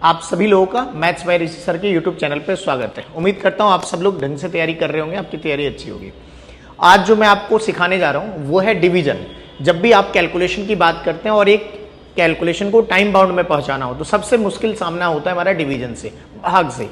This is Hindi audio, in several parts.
आप सभी लोगों का मैथ्स बाय ऋषि सर के यूट्यूब चैनल पर स्वागत है। उम्मीद करता हूं आप सब लोग ढंग से तैयारी कर रहे होंगे, आपकी तैयारी अच्छी होगी। आज जो मैं आपको सिखाने जा रहा हूं वो है डिवीजन। जब भी आप कैलकुलेशन की बात करते हैं और एक कैलकुलेशन को टाइम बाउंड में पहुंचाना हो तो सबसे मुश्किल सामना होता है हमारा डिवीजन से, भाग से।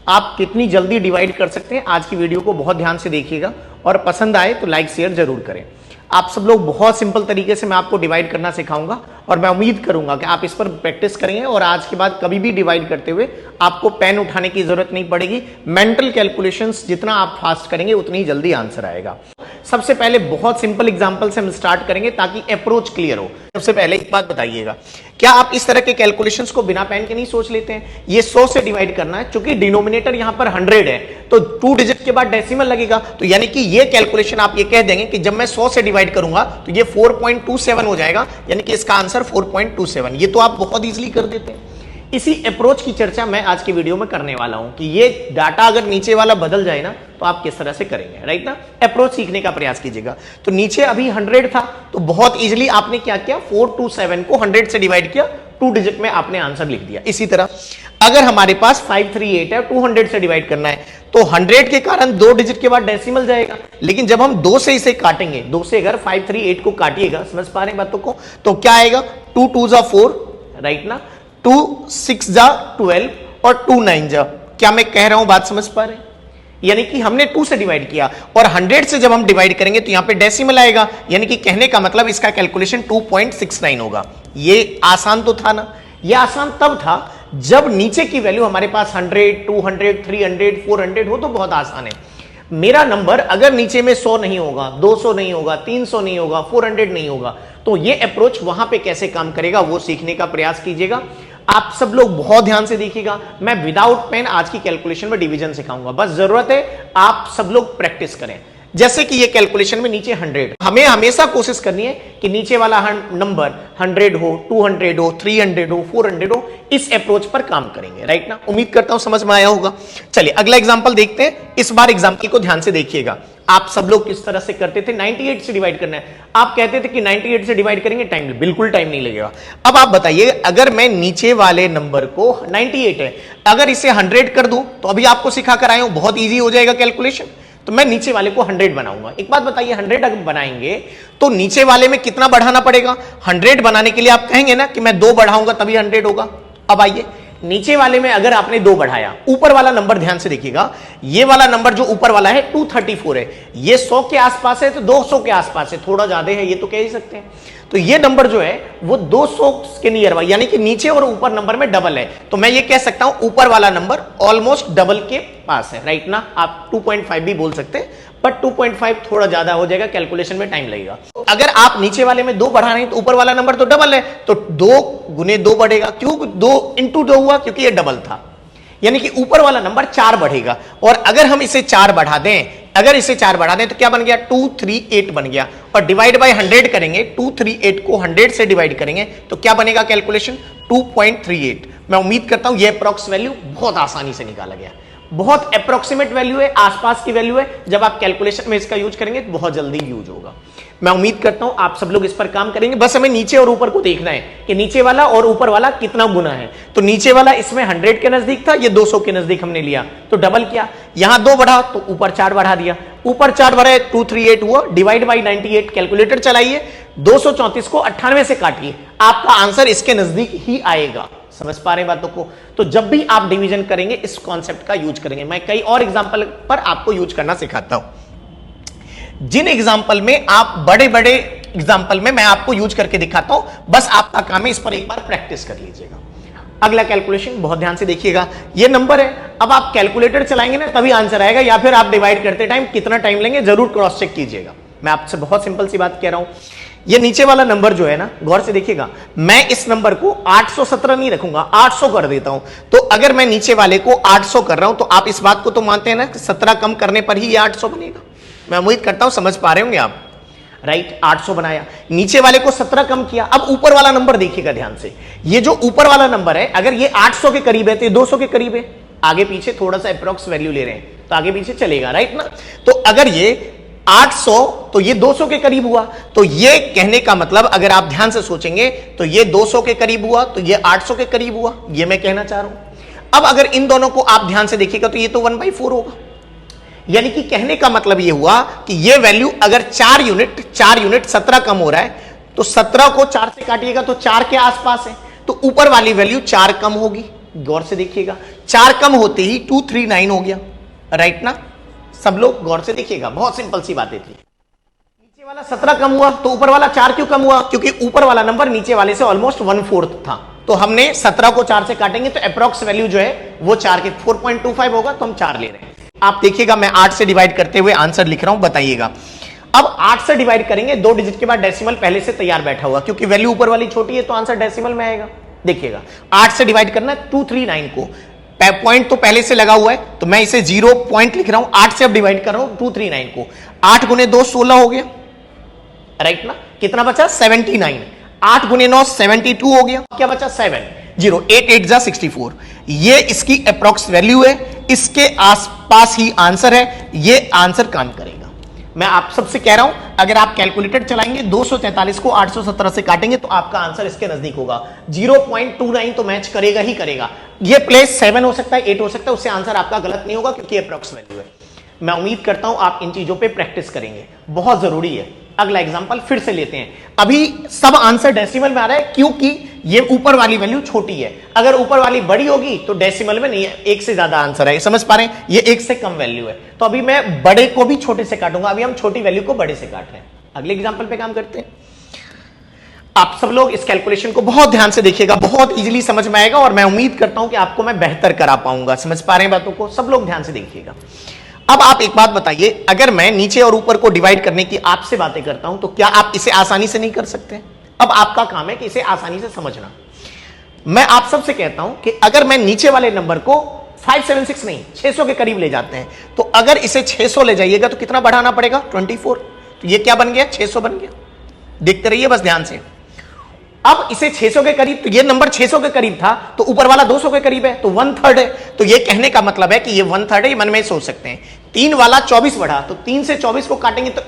आप कितनी जल्दी डिवाइड कर सकते हैं, आज की वीडियो को बहुत ध्यान से देखिएगा और पसंद आए तो लाइक शेयर जरूर करें। आप सब लोग बहुत सिंपल तरीके से मैं आपको डिवाइड करना सिखाऊंगा और मैं उम्मीद करूंगा कि आप इस पर प्रैक्टिस करेंगे और आज के बाद कभी भी डिवाइड करते हुए आपको पेन उठाने की जरूरत नहीं पड़ेगी। मेंटल कैलकुलेशंस जितना आप फास्ट करेंगे उतनी ही जल्दी आंसर आएगा। सबसे पहले बहुत सिंपल एग्जांपल से हम स्टार्ट करेंगे ताकि अप्रोच क्लियर हो। सबसे पहले एक बात बताइएगा, क्या आप इस तरह के कैलकुलेशंस को बिना पेन के नहीं सोच लेते हैं? ये 100 से डिवाइड करना है, चूंकि डिनोमिनेटर यहां पर 100 है तो 2 डिजिट के बाद डेसिमल लगेगा, तो यानी कि ये कैलकुलेशन आप ये कह देंगे कि जब मैं 100 से डिवाइड करूंगा तो ये 4.27 हो जाएगा, यानी कि इसका आंसर 4.27। ये तो आप बहुत इजीली कर देते हैं। इसी अप्रोच की चर्चा मैं आज की वीडियो में करने वाला हूं कि ये डाटा अगर नीचे वाला बदल जाए ना तो आप किस तरह से करेंगे, राइट ना। अप्रोच सीखने का प्रयास कीजिएगा। तो नीचे अभी 100 था तो बहुत इजीली आपने क्या किया, 427 को 100 से डिवाइड किया, 2 डिजिट में आपने आंसर लिख दिया। इसी तरह अगर हमारे पास 538 है, 200 से डिवाइड करना है तो 100 के कारण 2 डिजिट के बाद डेसिमल जाएगा, लेकिन जब हम 2 से इसे काटेंगे, 2 से अगर 538 को काटिएगा, समझ पा रहे हैं बातों को, तो क्या आएगा, 2 2 जा 4, राइट ना, 2 6 जा 12 और 2 9 जा। क्या मैं कह रहा हूं, बात समझ पा रहे हैं? यानी कि हमने 2 से डिवाइड किया और 100 से जब हम डिवाइड करेंगे तो यहां पे डेसिमल आएगा, यानी कि कहने का मतलब इसका कैलकुलेशन 2.69 होगा। ये आसान तो था ना। ये आसान तब था जब नीचे की वैल्यू हमारे पास 100, 200, 300, 400 हो तो बहुत आसान है। मेरा नंबर अगर नीचे में 100 नहीं होगा, 200 नहीं होगा, 300 नहीं होगा, 400 नहीं होगा, तो ये अप्रोच वहां पे कैसे काम करेगा वो सीखने का प्रयास कीजिएगा। आप सब लोग बहुत ध्यान से देखिएगा। मैं विदाउट पेन आज की कैलकुलेशन में डिवीजन सिखाऊंगा, बस जरूरत है आप सब लोग प्रैक्टिस करें। जैसे कि ये कैलकुलेशन में नीचे 100, हमें हमेशा कोशिश करनी है कि नीचे वाला नंबर 100 हो, 200 हो, 300 हो, 400 हो, इस अप्रोच पर काम करेंगे, राइट ना। उम्मीद करता हूं समझ में आया होगा। चलिए अगला एग्जांपल देखते हैं। इस बार एग्जांपल को ध्यान से देखिएगा। आप सब लोग किस तरह से करते थे, 98 से डिवाइड करना है। आप कहते थे कि 98 से डिवाइड करेंगे टाइम, बिल्कुल टाइम नहीं लगेगा। अब आप बताइए, अगर मैं नीचे वाले नंबर को 98 है, अगर इसे 100 कर दूं तो अभी आपको सिखा कर आया हूं, बहुत ईजी हो जाएगा कैलकुलेशन। तो मैं नीचे वाले को 100 बनाऊंगा। एक बात बताइए, 100 अगर बनाएंगे तो नीचे वाले में कितना बढ़ाना पड़ेगा? 100 बनाने के लिए आप कहेंगे ना कि मैं 2 बढ़ाऊंगा तभी 100 होगा। अब आइए, नीचे वाले में अगर आपने 2 बढ़ाया, ऊपर वाला नंबर ध्यान से देखिएगा, ये वाला नंबर जो ऊपर वाला है 234 है, ये 100 के आसपास है तो 200 के आसपास है, थोड़ा ज्यादा है, ये तो कह ही सकते हैं। तो ये नंबर जो है वो 200 के नियर बाई, यानी कि नीचे और ऊपर नंबर में डबल है, तो मैं ये कह सकता हूं ऊपर वाला नंबर ऑलमोस्ट डबल के पास है, राइट ना। आप 2.5 भी बोल सकते हैं, बट 2.5 थोड़ा ज्यादा हो जाएगा, कैलकुलेशन में टाइम लगेगा। अगर आप नीचे वाले में 2 बढ़ा रहे हैं तो ऊपर वाला नंबर तो डबल है, तो 2 गुने 2 बढ़ेगा। क्यों 2 इंटू 2 हुआ? क्योंकि ये डबल था, यानी कि ऊपर वाला नंबर 4 बढ़ेगा। और अगर हम इसे 4 बढ़ा दें, अगर इसे 4 बढ़ा दें तो क्या बन गया, 238 बन गया। और डिवाइड बाय 100 करेंगे, 238 को 100 से डिवाइड करेंगे तो क्या बनेगा कैलकुलेशन, 2.38। मैं उम्मीद करता हूं यह अप्रॉक्स वैल्यू बहुत आसानी से निकाला गया। बहुत अप्रोक्सीमेट वैल्यू है, आसपास की वैल्यू है। जब आप कैलकुलेशन में इसका यूज करेंगे तो बहुत जल्दी यूज होगा। मैं उम्मीद करता हूं आप सब लोग इस पर काम करेंगे। बस हमें नीचे और ऊपर को देखना है कि नीचे वाला और ऊपर वाला कितना गुना है। तो नीचे वाला इसमें 100 के नजदीक था, ये 200 के नजदीक हमने लिया तो डबल किया। यहां 2 बढ़ा तो ऊपर 4 बढ़ा दिया, ऊपर 4 बढ़ाए 238 हुआ, डिवाइड बाई 98। कैलकुलेटर चलाइए, 234 को 98 से काटिए, आपका आंसर इसके नजदीक ही आएगा। समझ पा रहे हैं बातों को? तो जब भी आप डिवीजन करेंगे इस कॉन्सेप्ट का यूज करेंगे। मैं कई और एग्जांपल पर आपको यूज करना सिखाता हूं। जिन एग्जांपल में आप बड़े बड़े एग्जांपल में मैं आपको यूज करके दिखाता हूं, बस आपका काम है इस पर एक बार प्रैक्टिस कर लीजिएगा। अगला कैलकुलेशन बहुत ध्यान से देखिएगा। ये नंबर है, अब आप कैलकुलेटर चलाएंगे ना तभी आंसर आएगा, या फिर आप डिवाइड करते टाइम कितना टाइम लेंगे जरूर क्रॉस चेक कीजिएगा। मैं आपसे बहुत सिंपल सी बात कह रहा हूं। ये नीचे वाला नंबर जो है ना, गौर से देखिएगा, मैं इस नंबर को 817 नहीं रखूंगा, 800 कर देता हूं। तो अगर मैं नीचे वाले को 800 कर रहा हूं तो आप इस बात को तो मानते हैं ना कि 17 कम करने पर ही ये 800 बनेगा। मैं उम्मीद करता हूं समझ पा रहे होंगे आप, राइट। 800 बनाया, नीचे वाले को 17 कम किया। अब ऊपर वाला नंबर देखिएगा ध्यान से, ये जो ऊपर वाला नंबर है अगर ये 800 के करीब है तो ये 200 के करीब है। आगे पीछे थोड़ा सा अप्रॉक्स वैल्यू ले रहे हैं तो आगे पीछे चलेगा, राइट ना। तो अगर ये 800 तो ये 200 के करीब हुआ। तो ये कहने का मतलब अगर आप ध्यान से सोचेंगे तो ये 200 के करीब हुआ, तो ये 800 के करीब हुआ, ये मैं कहना चाह रहा हूं। अब अगर इन दोनों को आप ध्यान से देखिएगा तो ये तो 1/4 होगा। यानी कि कहने का मतलब ये हुआ कि ये वैल्यू अगर 4 यूनिट 17 कम हो रहा है तो 17 को 4 से काटिएगा तो 4 के आसपास है, तो ऊपर वाली वैल्यू 4 कम होगी। गौर से देखिएगा, 4 कम होते ही 239 हो गया, राइट ना। सब लोग गौर से देखिएगा, बहुत सिंपल सी बातें थी। नीचे वाला 17 कम हुआ तो ऊपर वाला 4 क्यों कम हुआ? क्योंकि ऊपर वाला नंबर नीचे वाले से ऑलमोस्ट 1/4 था। तो हमने 17 को 4 से काटेंगे तो अप्रॉक्स वैल्यू जो है वो 4 के 4.25 होगा, तो हम 4 ले रहे हैं। आप देखिएगा मैं 8 से डिवाइड करते हुए आंसर लिख रहा हूं, बताइएगा। अब 8 से डिवाइड करेंगे, 2 डिजिट के बाद डेसिमल पहले से तैयार बैठा हुआ, क्योंकि वैल्यू ऊपर वाली छोटी है तो आंसर डेसिमल में आएगा। देखिएगा 8 से डिवाइड करना है 239 को, पॉइंट तो पहले से लगा हुआ है तो मैं इसे 0 पॉइंट लिख रहा हूं। 8 से अब डिवाइड कर रहा हूं 239 को, 8 गुने 2 16 हो गया, राइट ना। कितना बचा? 79। 8 गुने 9 72 हो गया, क्या बचा? 7 0 8 8 जा 64। ये इसकी अप्रॉक्स वैल्यू है, इसके आसपास ही आंसर है, ये आंसर काम करेगा। मैं आप सबसे कह रहा हूं अगर आप कैलकुलेटर चलाएंगे 243 को 817 से काटेंगे तो आपका आंसर इसके नजदीक होगा। 0.29 तो मैच करेगा ही करेगा। ये प्लेस 7 हो सकता है, 8 हो सकता है, उससे आंसर आपका गलत नहीं होगा क्योंकि अप्रॉक्स वैल्यू है। मैं उम्मीद करता हूं आप इन चीजों पे प्रैक्टिस करेंगे, बहुत जरूरी है। अगला एग्जांपल फिर से लेते हैं। अभी सब आंसर डेसिमल में आ रहा है क्योंकि ये ऊपर वाली वैल्यू छोटी है। अगर ऊपर वाली बड़ी होगी तो डेसिमल में नहीं है, 1 से ज्यादा आंसर है, समझ पा रहे हैं। ये 1 से कम वैल्यू है, तो अभी मैं बड़े को भी छोटे से काटूंगा। अभी हम छोटी वैल्यू को बड़े से काट रहे हैं। अगले एग्जांपल पे काम करते हैं। आप सब लोग इस कैलकुलेशन को बहुत ध्यान से देखिएगा, बहुत इजीली समझ में आएगा और मैं उम्मीद करता हूं कि आपको मैं बेहतर करा पाऊंगा। समझ पा रहे हैं बातों को? सब लोग ध्यान से देखिएगा। अब आप एक बात बताइए, अगर मैं नीचे और ऊपर को डिवाइड करने की आपसे बातें करता हूं तो क्या आप इसे आसानी से नहीं कर सकते? अब आपका काम है कि इसे आसानी से समझना। मैं आप सबसे कहता हूं कि अगर मैं नीचे वाले नंबर को 576 नहीं 600 के करीब ले जाते हैं, तो अगर इसे 600 ले जाइएगा तो कितना बढ़ाना पड़ेगा? 24। तो ये क्या बन गया? 600 बन गया। देखते रहिए बस ध्यान से। अब इसे 600 के करीब, तो ये नंबर 600 के करीब था तो ऊपर वाला 200 के करीब है, तो 1/3 है। तो ये कहने का मतलब है कि ये 1/3 है, ये मन में सोच सकते हैं। 3 वाला 24 बढ़ा, तो 3 से 24 को काटेंगे तो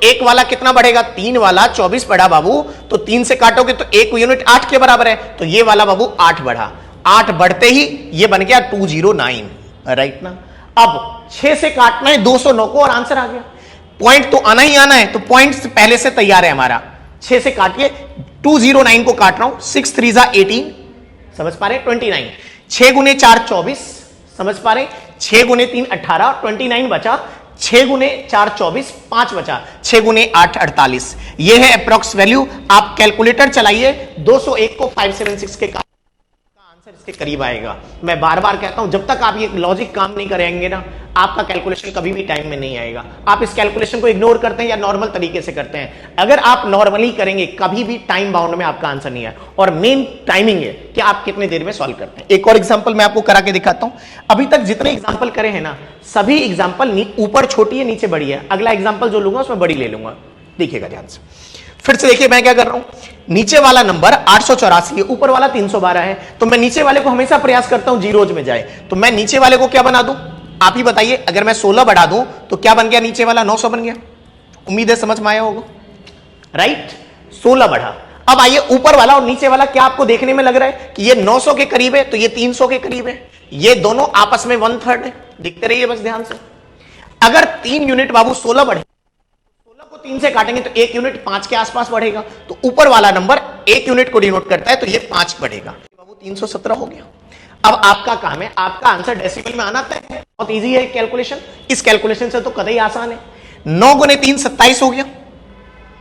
1 वाला कितना बढ़ेगा? 3 वाला 24 बढ़ा बाबू, तो 3 से काटोगे तो 1 यूनिट 8 के बराबर है, तो ये वाला बाबू 8 बढ़ा। 8 बढ़ते ही ये बन गया 209, राइट ना। अब 6 से काटना है 209 को और आंसर आ गया। पॉइंट तो आना ही आना है, तो पॉइंट पहले से तैयार है हमारा। 6 से काटिए, 209 को काट रहा हूं, 6 3 जा 18, समझ पा रहे हैं? 29। 6 गुने 4 24, समझ पा रहे हैं? 6 गुने 3 18, 29 बचा। 6 गुने 4 24, 5 बचा। 6 गुने 8 48। ये है अप्रॉक्स वैल्यू। आप कैलकुलेटर चलाइए, 201 को 576 के आंसर इसके करीब आएगा। मैं बार बार कहता हूं जब तक आप ये लॉजिक काम नहीं करेंगे ना, आपका कैलकुलेशन कभी भी टाइम में नहीं आएगा। आप इस कैलकुलेशन को इग्नोर करते हैं या नॉर्मल तरीके से करते हैं। अगर आप नॉर्मली करेंगे कभी भी टाइम बाउंड में आपका आंसर नहीं है, और मेन टाइमिंग है कि आप कितने देर में सॉल्व करते हैं। एक और एग्जांपल मैं आपको करा के दिखाता हूं। अभी तक जितने एग्जांपल करे हैं ना, सभी एग्जांपल ऊपर छोटी है नीचे बड़ी है। अगला एग्जांपल जो लूंगा उसमें बड़ी ले लूंगा, देखिएगा ध्यान से। फिर से देखिए मैं क्या कर रहा हूं। नीचे वाला नंबर 884 है, ऊपर वाला 312 है, तो मैं नीचे वाले को हमेशा प्रयास करता हूं जीरोज में जाए। तो मैं नीचे वाले को क्या बना दूं? आप ही बताइए। अगर मैं 16 बढ़ा दूं तो क्या बन गया? नीचे वाला 900 बन गया। उम्मीद है समझ में आया होगा, राइट। 16 बढ़ा। अब आइए ऊपर वाला और नीचे वाला, क्या आपको देखने में लग रहा है कि ये 900 के करीब है तो ये 300 के करीब है? ये दोनों आपस में 1/3 है। देखते रहिए बस ध्यान से। अगर 3 यूनिट बाबू 16 बढ़े, 16 को 3 से काटेंगे तो 1 यूनिट 5 के आसपास बढ़ेगा, तो ऊपर वाला नंबर 1 यूनिट को डिनोट करता है, तो ये 5 बढ़ेगा। बाबू 317 हो गया। अब आपका काम है, आपका आंसर डेसिमल में आना तय है। बहुत इजी है कैलकुलेशन। इस कैलकुलेशन से तो कतई आसान है। 9 गुने 3 27 हो गया,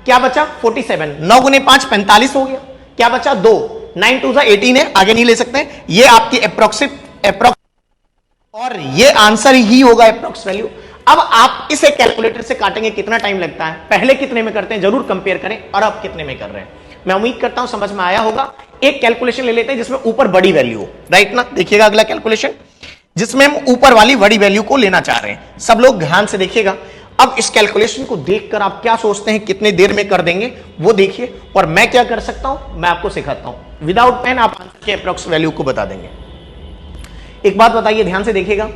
क्या बचा? 47। 9 गुने 5 45 हो गया, क्या बचा? 2। 9 2 18 है, आगे नहीं ले सकते हैं। ये आपकी अप्रोक्स और ये आंसर ही होगा अप्रोक्स वैल्यू। अब आप इसे कैलकुलेटर से काटेंगे, कितना टाइम लगता है? पहले कितने में करते हैं जरूर कंपेयर करें, और अब कितने में कर रहे हैं। मैं उम्मीद करता हूं समझ में आया होगा। एक कैलकुलेशन ले लेते हैं जिसमें ऊपर बड़ी वैल्यू हो, राइट ना। देखिएगा अगला कैलकुलेशन जिसमें हम ऊपर वाली बड़ी वैल्यू को लेना चाह रहे हैं। सब लोग ध्यान से देखिएगा। अब इस कैलकुलेशन को देखकर आप क्या सोचते हैं कितने देर में कर देंगे वो देखिए, और मैं क्या कर सकता हूं मैं आपको सिखाता हूं। विदाउट पेन आप आंसर के अप्रॉक्स वैल्यू को बता देंगे। एक बात बताइए, ध्यान से देखिएगा।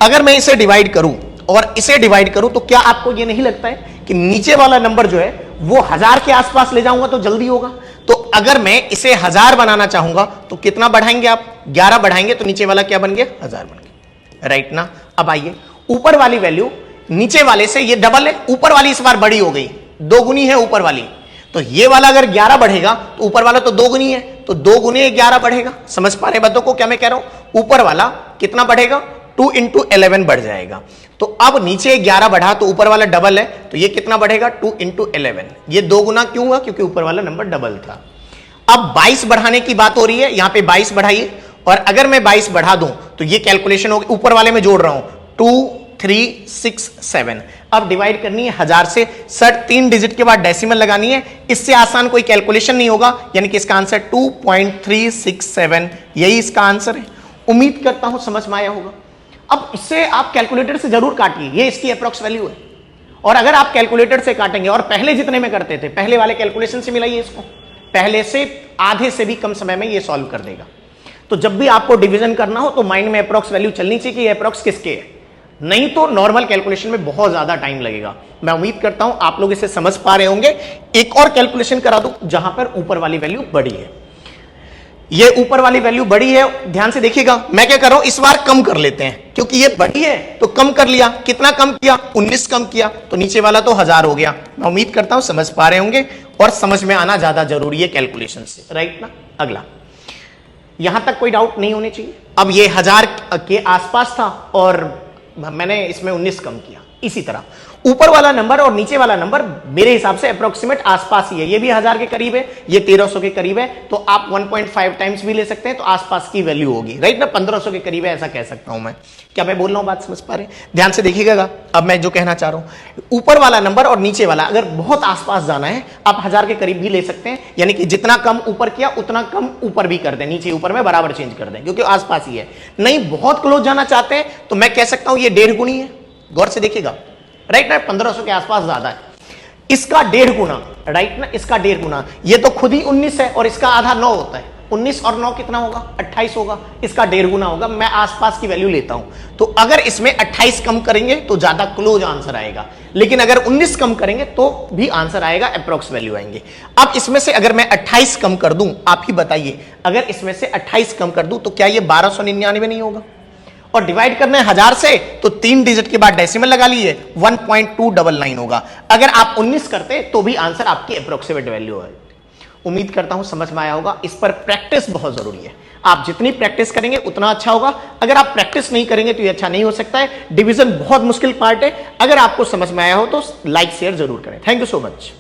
अगर मैं इसे डिवाइड करूं और इसे डिवाइड करूं तो क्या आपको यह नहीं लगता है कि नीचे वाला नंबर जो है वो 1000 के आसपास ले जाऊंगा तो जल्दी होगा? तो अगर मैं इसे 1000 बनाना चाहूंगा तो कितना बढ़ाएंगे आप? 11 बढ़ाएंगे तो नीचे वाला क्या बन गया? 1000 बन गया, राइट ना? अब आइए, ऊपर वाली वैल्यू नीचे वाले से ये डबल है, ऊपर वाली इस बार बड़ी हो गई, दोगुनी है ऊपर वाली, तो ये वाला अगर 11 बढ़ेगा तो ऊपर वाला तो दोगुनी है, तो 2 गुने 11 बढ़ेगा। समझ पा रहे बच्चों को क्या मैं कह रहा हूं? ऊपर वाला कितना बढ़ेगा? 2 इंटू 11 बढ़ जाएगा। तो अब नीचे 11 बढ़ा तो ऊपर वाला डबल है, तो ये कितना बढ़ेगा? 2 इंटू 11। ये 2 गुना क्यों हुआ? क्योंकि ऊपर वाला नंबर डबल था। अब 22 बढ़ाने की बात हो रही है, यहां पे 22 बढ़ाइए, और अगर मैं 22 बढ़ा दूं तो ये कैलकुलेशन होगी, ऊपर वाले में जोड़ रहा हूं, 2 3 6 7। अब डिवाइड करनी है 1000 से, सर 3 डिजिट के बाद डेसिमल लगानी है, इससे आसान कोई कैलकुलेशन नहीं होगा, यानी कि इसका आंसर 2.367, यही इसका आंसर है। उम्मीद करता हूं समझ में आया होगा। अब इससे आप कैलकुलेटर से जरूर काटिए, ये इसकी अप्रॉक्स वैल्यू है, और अगर आप कैलकुलेटर से काटेंगे और पहले जितने में करते थे पहले वाले कैलकुलेशन से मिलाइए इसको, पहले से आधे से भी कम समय में ये सॉल्व कर देगा। तो जब भी आपको डिवीजन करना हो तो माइंड में अप्रॉक्स वैल्यू चलनी चाहिए कि ये अप्रॉक्स किसके है, नहीं तो नॉर्मल कैलकुलेशन में बहुत ज्यादा टाइम लगेगा। मैं उम्मीद करता हूं आप लोग इसे समझ पा रहे होंगे। एक और कैलकुलेशन करा दूं जहां पर ऊपर वाली वैल्यू बड़ी है, ये ऊपर वाली वैल्यू बड़ी है, ध्यान से देखिएगा। मैं क्या कर रहा हूं, इस बार कम कर लेते हैं, क्योंकि ये बड़ी है तो कम कर लिया। कितना कम किया? 19 कम किया, तो नीचे वाला तो 1000 हो गया। मैं उम्मीद करता हूं समझ पा रहे होंगे, और समझ में आना ज्यादा जरूरी है कैलकुलेशन से, राइट ना? अगला, यहां तक कोई डाउट नहीं होनी चाहिए। अब ये 1000 के आसपास था और मैंने इसमें 19 कम किया। इसी तरह ऊपर वाला नंबर और नीचे वाला नंबर मेरे हिसाब से अप्रोक्सीमेट आसपास ही है, ये भी 1000 के करीब है, ये 1300 के करीब है, तो आप 1.5 टाइम्स भी ले सकते हैं, तो आसपास की वैल्यू होगी, राइट ना? 1500 के करीब है, ऐसा कह सकता हूं मैं। क्या मैं बोल रहा हूं, बात समझ पा रहे हैं? ध्यान से देखिएगा। अब मैं जो कहना चाह रहा हूं, ऊपर वाला नंबर और नीचे वाला अगर बहुत आसपास जाना है, आप 1000 के करीब भी ले सकते हैं, यानी कि जितना कम ऊपर किया उतना कम ऊपर भी कर दें, नीचे ऊपर में बराबर चेंज कर दें, क्योंकि आसपास ही है। नहीं बहुत क्लोज जाना चाहते हैं तो मैं कह सकता हूं ये 1.5 गुनी है, गौर से देखिएगा, राइट ना? 1500 के आसपास ज्यादा है, इसका 1.5 गुना, राइट ना? इसका 1.5 गुना, ये तो खुद ही 19 है और इसका आधा 9 होता है, 19 और 9 कितना होगा? 28 होगा, इसका 1.5 गुना होगा। मैं आसपास की वैल्यू लेता हूं, तो अगर इसमें 28 कम करेंगे तो ज्यादा क्लोज आंसर आएगा, लेकिन अगर 19 कम करेंगे तो भी आंसर आएगा, अप्रोक्स वैल्यू आएंगे। अब इसमें से अगर मैं 28 कम कर दूं, आप ही बताइए, अगर इसमें से 28 कम कर दूं तो क्या ये 1299 नहीं होगा? और डिवाइड करना है 1000 से, तो 3 डिजिट के बाद डेसिमल लगा लीजिए, 1.299 होगा। अगर आप 19 करते तो भी आंसर आपकी अप्रोक्सीमेट वैल्यू है। उम्मीद करता हूं समझ में आया होगा। इस पर प्रैक्टिस बहुत जरूरी है, आप जितनी प्रैक्टिस करेंगे उतना अच्छा होगा। अगर आप प्रैक्टिस नहीं करेंगे तो ये अच्छा नहीं हो सकता है। डिवीजन बहुत मुश्किल पार्ट है। अगर आपको समझ में आया हो तो लाइक शेयर जरूर करें। Thank you so much.